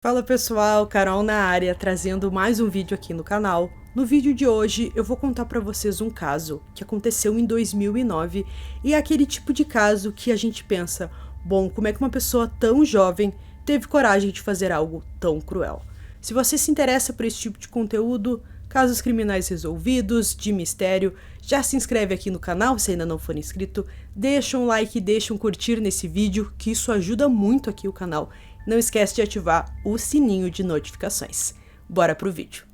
Fala pessoal, Carol na área, trazendo mais um vídeo aqui no canal. No vídeo de hoje eu vou contar pra vocês um caso que aconteceu em 2009 e é aquele tipo de caso que a gente pensa, bom, como é que uma pessoa tão jovem teve coragem de fazer algo tão cruel? Se você se interessa por esse tipo de conteúdo, casos criminais resolvidos, de mistério, já se inscreve aqui no canal se ainda não for inscrito, deixa um like e deixa um curtir nesse vídeo, que isso ajuda muito aqui o canal. Não esquece de ativar o sininho de notificações. Bora pro vídeo.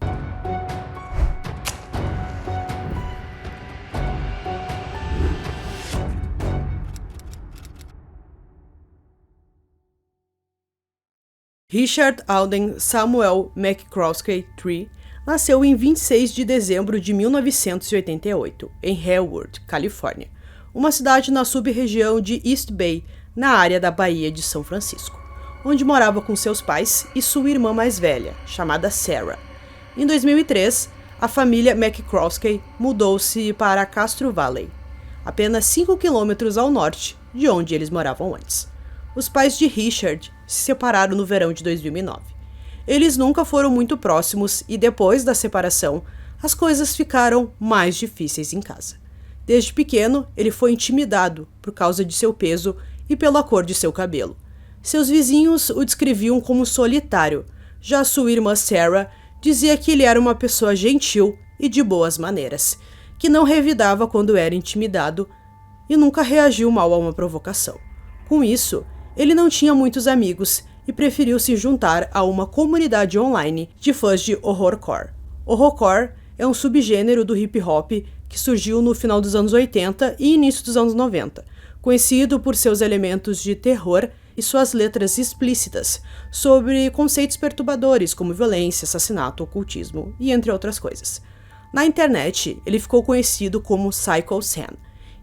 Richard Alden Samuel McCroskey III nasceu em 26 de dezembro de 1988, em Harewood, Califórnia, uma cidade na sub-região de East Bay, na área da Baía de São Francisco, onde morava com seus pais e sua irmã mais velha, chamada Sarah. Em 2003, a família McCroskey mudou-se para Castro Valley, apenas 5 quilômetros ao norte de onde eles moravam antes. Os pais de Richard se separaram no verão de 2009. Eles nunca foram muito próximos e depois da separação, as coisas ficaram mais difíceis em casa. Desde pequeno, ele foi intimidado por causa de seu peso e pela cor de seu cabelo. Seus vizinhos o descreviam como solitário, já sua irmã Sarah dizia que ele era uma pessoa gentil e de boas maneiras, que não revidava quando era intimidado e nunca reagiu mal a uma provocação. Com isso, ele não tinha muitos amigos e preferiu se juntar a uma comunidade online de fãs de horrorcore. Horrorcore é um subgênero do hip hop que surgiu no final dos anos 80 e início dos anos 90, conhecido por seus elementos de terror e suas letras explícitas sobre conceitos perturbadores como violência, assassinato, ocultismo e entre outras coisas. Na internet, ele ficou conhecido como Psycho Sam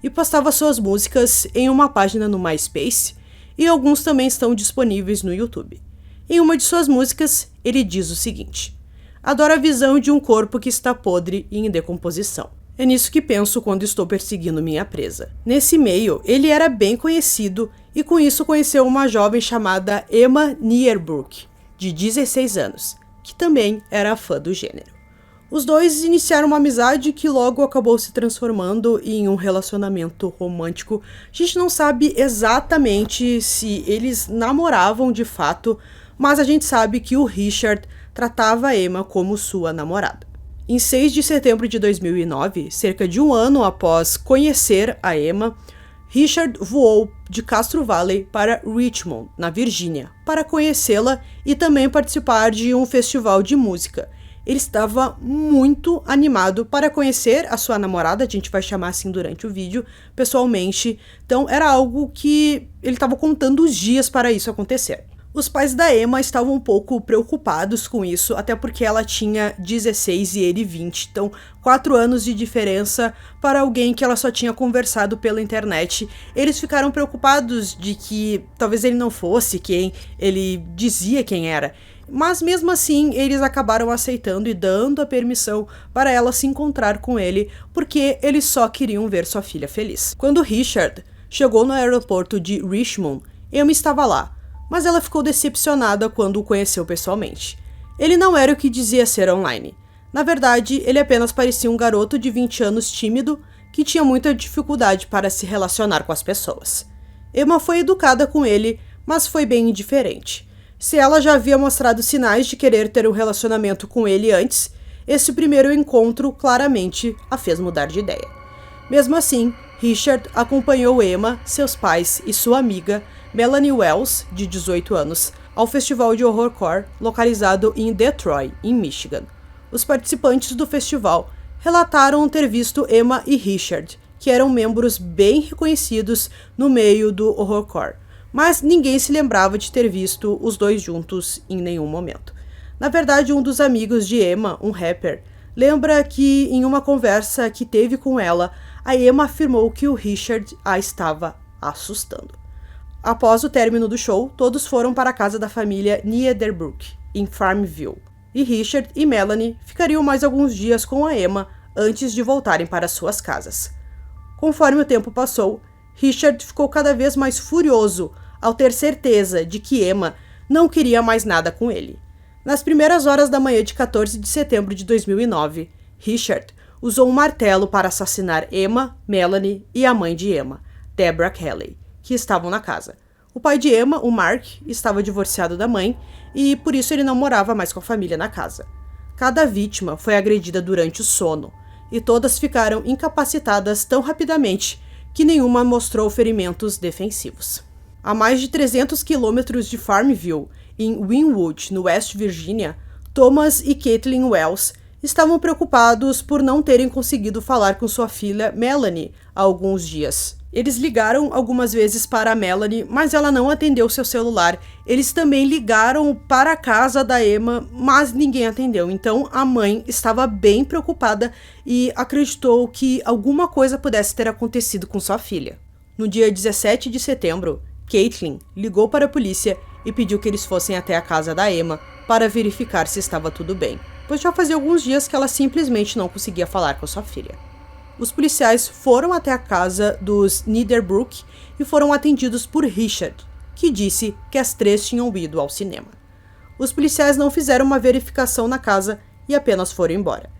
e postava suas músicas em uma página no MySpace e alguns também estão disponíveis no YouTube. Em uma de suas músicas, ele diz o seguinte: "Adoro a visão de um corpo que está podre e em decomposição. É nisso que penso quando estou perseguindo minha presa." Nesse meio, ele era bem conhecido e com isso conheceu uma jovem chamada Emma Nierbrook, de 16 anos, que também era fã do gênero. Os dois iniciaram uma amizade que logo acabou se transformando em um relacionamento romântico. A gente não sabe exatamente se eles namoravam de fato, mas a gente sabe que o Richard tratava a Emma como sua namorada. Em 6 de setembro de 2009, cerca de um ano após conhecer a Emma, Richard voou de Castro Valley para Richmond, na Virgínia, para conhecê-la e também participar de um festival de música. Ele estava muito animado para conhecer a sua namorada, a gente vai chamar assim durante o vídeo, pessoalmente. Então era algo que ele estava contando os dias para isso acontecer. Os pais da Emma estavam um pouco preocupados com isso, até porque ela tinha 16 e ele 20, então 4 anos de diferença para alguém que ela só tinha conversado pela internet. Eles ficaram preocupados de que talvez ele não fosse quem ele dizia quem era. Mas mesmo assim, eles acabaram aceitando e dando a permissão para ela se encontrar com ele, porque eles só queriam ver sua filha feliz. Quando Richard chegou no aeroporto de Richmond, Emma estava lá, mas ela ficou decepcionada quando o conheceu pessoalmente. Ele não era o que dizia ser online. Na verdade, ele apenas parecia um garoto de 20 anos tímido que tinha muita dificuldade para se relacionar com as pessoas. Emma foi educada com ele, mas foi bem indiferente. Se ela já havia mostrado sinais de querer ter um relacionamento com ele antes, esse primeiro encontro claramente a fez mudar de ideia. Mesmo assim, Richard acompanhou Emma, seus pais e sua amiga, Melanie Wells, de 18 anos, ao festival de horrorcore localizado em Detroit, em Michigan. Os participantes do festival relataram ter visto Emma e Richard, que eram membros bem reconhecidos no meio do horrorcore, mas ninguém se lembrava de ter visto os dois juntos em nenhum momento. Na verdade, um dos amigos de Emma, um rapper, lembra que em uma conversa que teve com ela, a Emma afirmou que o Richard a estava assustando. Após o término do show, todos foram para a casa da família Nierbrook, em Farmville, e Richard e Melanie ficariam mais alguns dias com a Emma antes de voltarem para suas casas. Conforme o tempo passou, Richard ficou cada vez mais furioso ao ter certeza de que Emma não queria mais nada com ele. Nas primeiras horas da manhã de 14 de setembro de 2009, Richard usou um martelo para assassinar Emma, Melanie e a mãe de Emma, Deborah Kelly, que estavam na casa. O pai de Emma, o Mark, estava divorciado da mãe e por isso ele não morava mais com a família na casa. Cada vítima foi agredida durante o sono e todas ficaram incapacitadas tão rapidamente que nenhuma mostrou ferimentos defensivos. A mais de 300 quilômetros de Farmville, em Wynwood, no West Virginia, Thomas e Caitlin Wells estavam preocupados por não terem conseguido falar com sua filha Melanie há alguns dias. Eles ligaram algumas vezes para a Melanie, mas ela não atendeu seu celular. Eles também ligaram para a casa da Emma, mas ninguém atendeu. Então a mãe estava bem preocupada e acreditou que alguma coisa pudesse ter acontecido com sua filha. No dia 17 de setembro, Caitlin ligou para a polícia e pediu que eles fossem até a casa da Emma para verificar se estava tudo bem, pois já fazia alguns dias que ela simplesmente não conseguia falar com sua filha. Os policiais foram até a casa dos Niederbrook e foram atendidos por Richard, que disse que as três tinham ido ao cinema. Os policiais não fizeram uma verificação na casa e apenas foram embora.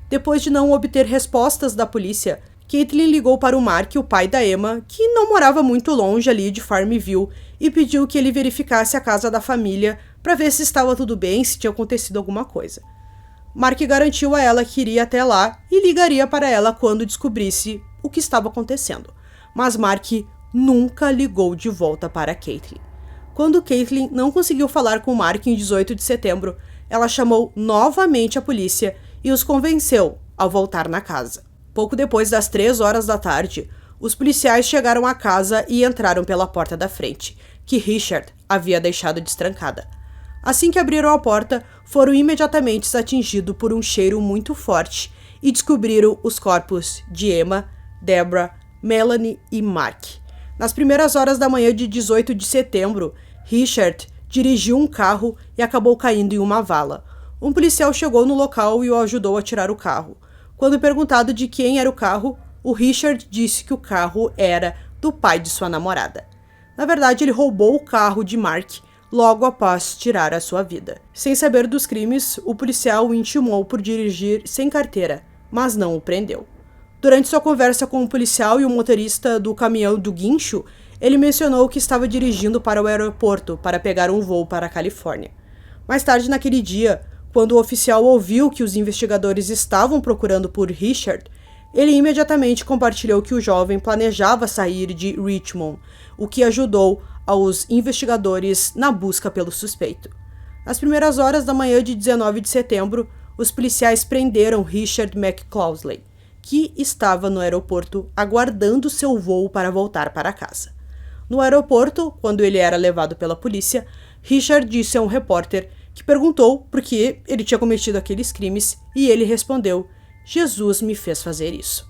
Depois de não obter respostas da polícia, Caitlin ligou para o Mark, o pai da Emma, que não morava muito longe ali de Farmville, e pediu que ele verificasse a casa da família para ver se estava tudo bem, se tinha acontecido alguma coisa. Mark garantiu a ela que iria até lá e ligaria para ela quando descobrisse o que estava acontecendo. Mas Mark nunca ligou de volta para Caitlin. Quando Caitlin não conseguiu falar com Mark em 18 de setembro, ela chamou novamente a polícia e os convenceu a voltar na casa. Pouco depois das 3 horas da tarde, os policiais chegaram à casa e entraram pela porta da frente, que Richard havia deixado destrancada. Assim que abriram a porta, foram imediatamente atingidos por um cheiro muito forte e descobriram os corpos de Emma, Deborah, Melanie e Mark. Nas primeiras horas da manhã de 18 de setembro, Richard dirigiu um carro e acabou caindo em uma vala. Um policial chegou no local e o ajudou a tirar o carro. Quando perguntado de quem era o carro, o Richard disse que o carro era do pai de sua namorada. Na verdade, ele roubou o carro de Mark logo após tirar a sua vida. Sem saber dos crimes, o policial o intimou por dirigir sem carteira, mas não o prendeu. Durante sua conversa com o policial e o motorista do caminhão do guincho, ele mencionou que estava dirigindo para o aeroporto para pegar um voo para a Califórnia. Mais tarde naquele dia, quando o oficial ouviu que os investigadores estavam procurando por Richard, ele imediatamente compartilhou que o jovem planejava sair de Richmond, o que ajudou aos investigadores na busca pelo suspeito. Nas primeiras horas da manhã de 19 de setembro, os policiais prenderam Richard McCloskey, que estava no aeroporto aguardando seu voo para voltar para casa. No aeroporto, quando ele era levado pela polícia, Richard disse a um repórter que perguntou por que ele tinha cometido aqueles crimes e ele respondeu: "Jesus me fez fazer isso."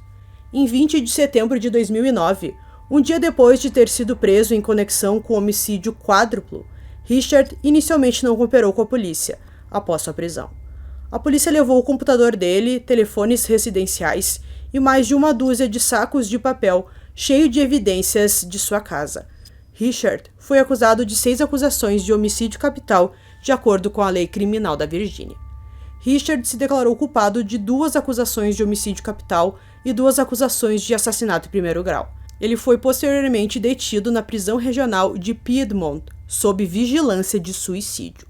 Em 20 de setembro de 2009, um dia depois de ter sido preso em conexão com o homicídio quádruplo, Richard inicialmente não cooperou com a polícia após sua prisão. A polícia levou o computador dele, telefones residenciais e mais de uma dúzia de sacos de papel cheio de evidências de sua casa. Richard foi acusado de 6 acusações de homicídio capital, de acordo com a lei criminal da Virgínia. Richard se declarou culpado de 2 acusações de homicídio capital e 2 acusações de assassinato em primeiro grau. Ele foi posteriormente detido na prisão regional de Piedmont, sob vigilância de suicídio.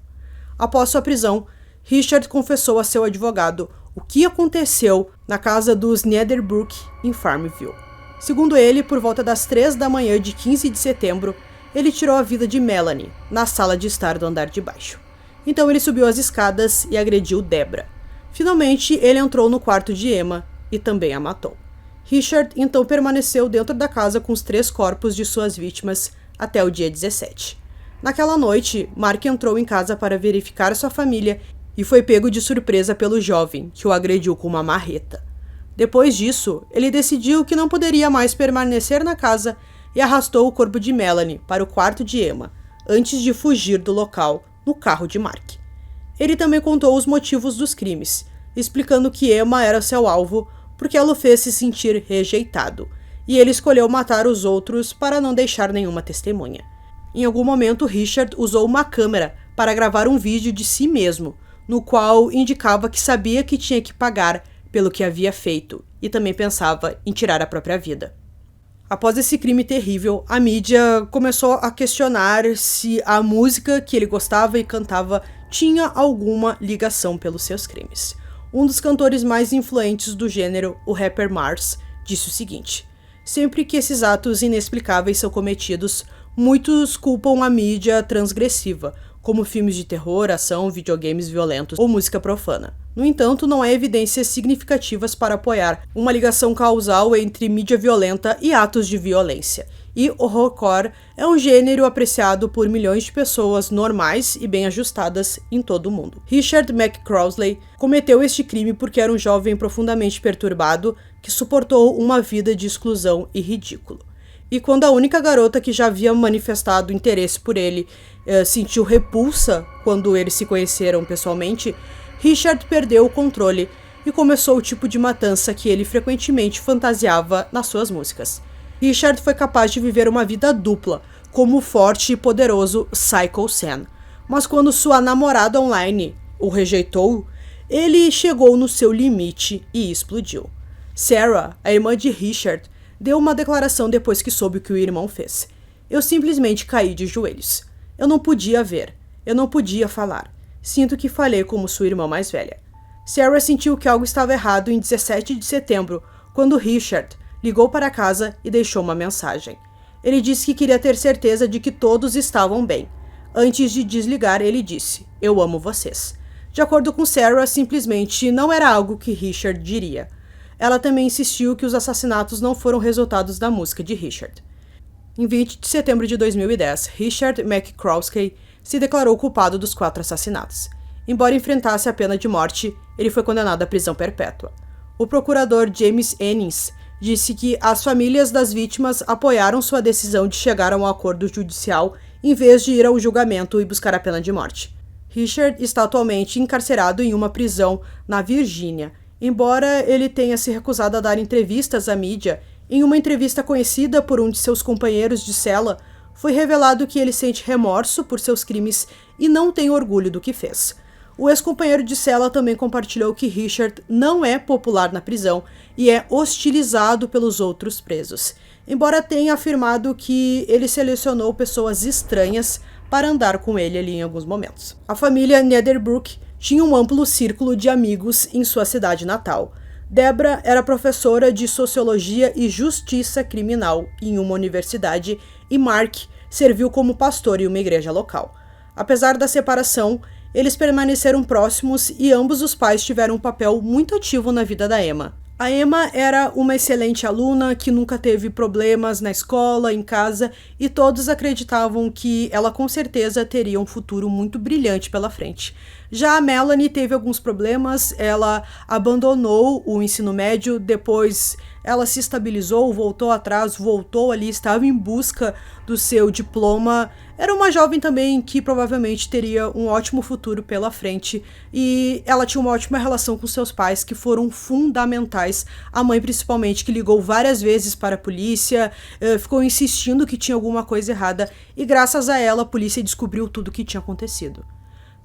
Após sua prisão, Richard confessou a seu advogado o que aconteceu na casa dos Niederbrook, em Farmville. Segundo ele, por volta das 3 da manhã de 15 de setembro, ele tirou a vida de Melanie, na sala de estar do andar de baixo. Então ele subiu as escadas e agrediu Deborah. Finalmente, ele entrou no quarto de Emma e também a matou. Richard então permaneceu dentro da casa com os 3 corpos de suas vítimas até o dia 17. Naquela noite, Mark entrou em casa para verificar sua família e foi pego de surpresa pelo jovem, que o agrediu com uma marreta. Depois disso, ele decidiu que não poderia mais permanecer na casa e arrastou o corpo de Melanie para o quarto de Emma, antes de fugir do local no carro de Mark. Ele também contou os motivos dos crimes, explicando que Emma era seu alvo porque ela o fez se sentir rejeitado, e ele escolheu matar os outros para não deixar nenhuma testemunha. Em algum momento, Richard usou uma câmera para gravar um vídeo de si mesmo, no qual indicava que sabia que tinha que pagar pelo que havia feito e também pensava em tirar a própria vida. Após esse crime terrível, a mídia começou a questionar se a música que ele gostava e cantava tinha alguma ligação pelos seus crimes. Um dos cantores mais influentes do gênero, o rapper Mars, disse o seguinte: sempre que esses atos inexplicáveis são cometidos, muitos culpam a mídia transgressiva, como filmes de terror, ação, videogames violentos ou música profana. No entanto, não há evidências significativas para apoiar uma ligação causal entre mídia violenta e atos de violência. E o horrorcore é um gênero apreciado por milhões de pessoas normais e bem ajustadas em todo o mundo. Richard McCrossley cometeu este crime porque era um jovem profundamente perturbado que suportou uma vida de exclusão e ridículo. E quando a única garota que já havia manifestado interesse por ele sentiu repulsa quando eles se conheceram pessoalmente, Richard perdeu o controle e começou o tipo de matança que ele frequentemente fantasiava nas suas músicas. Richard foi capaz de viver uma vida dupla, como o forte e poderoso Psycho Sam. Mas quando sua namorada online o rejeitou, ele chegou no seu limite e explodiu. Sarah, a irmã de Richard, deu uma declaração depois que soube o que o irmão fez. Eu simplesmente caí de joelhos. Eu não podia ver. Eu não podia falar. Sinto que falhei como sua irmã mais velha. Sarah sentiu que algo estava errado em 17 de setembro, quando Richard ligou para casa e deixou uma mensagem. Ele disse que queria ter certeza de que todos estavam bem. Antes de desligar, ele disse: "Eu amo vocês." De acordo com Sarah, simplesmente não era algo que Richard diria. Ela também insistiu que os assassinatos não foram resultados da música de Richard. Em 20 de setembro de 2010, Richard McCrossley se declarou culpado dos 4 assassinatos. Embora enfrentasse a pena de morte, ele foi condenado à prisão perpétua. O procurador James Ennis disse que as famílias das vítimas apoiaram sua decisão de chegar a um acordo judicial em vez de ir ao julgamento e buscar a pena de morte. Richard está atualmente encarcerado em uma prisão na Virgínia. Embora ele tenha se recusado a dar entrevistas à mídia, em uma entrevista conhecida por um de seus companheiros de cela, foi revelado que ele sente remorso por seus crimes e não tem orgulho do que fez. O ex-companheiro de cela também compartilhou que Richard não é popular na prisão e é hostilizado pelos outros presos, embora tenha afirmado que ele selecionou pessoas estranhas para andar com ele ali em alguns momentos. A família Netherbrook tinha um amplo círculo de amigos em sua cidade natal. Debra era professora de Sociologia e Justiça Criminal em uma universidade e Mark serviu como pastor em uma igreja local. Apesar da separação, eles permaneceram próximos e ambos os pais tiveram um papel muito ativo na vida da Emma. A Emma era uma excelente aluna que nunca teve problemas na escola, em casa, e todos acreditavam que ela com certeza teria um futuro muito brilhante pela frente. Já a Melanie teve alguns problemas, ela abandonou o ensino médio, depois ela se estabilizou, voltou atrás, voltou ali, estava em busca do seu diploma. Era uma jovem também que provavelmente teria um ótimo futuro pela frente e ela tinha uma ótima relação com seus pais que foram fundamentais. A mãe principalmente, que ligou várias vezes para a polícia, ficou insistindo que tinha alguma coisa errada e graças a ela a polícia descobriu tudo o que tinha acontecido.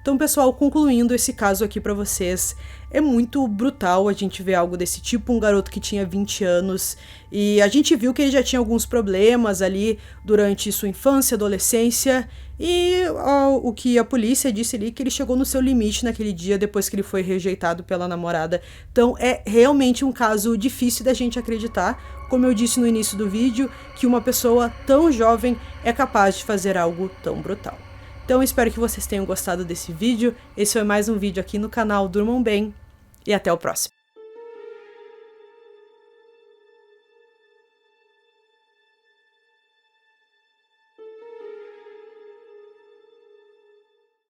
Então, pessoal, concluindo esse caso aqui pra vocês, é muito brutal a gente ver algo desse tipo, um garoto que tinha 20 anos, e a gente viu que ele já tinha alguns problemas ali durante sua infância, adolescência, e o que a polícia disse ali, que ele chegou no seu limite naquele dia, depois que ele foi rejeitado pela namorada. Então, é realmente um caso difícil da gente acreditar, como eu disse no início do vídeo, que uma pessoa tão jovem é capaz de fazer algo tão brutal. Então, espero que vocês tenham gostado desse vídeo. Esse foi mais um vídeo aqui no canal Durmam Bem e até o próximo.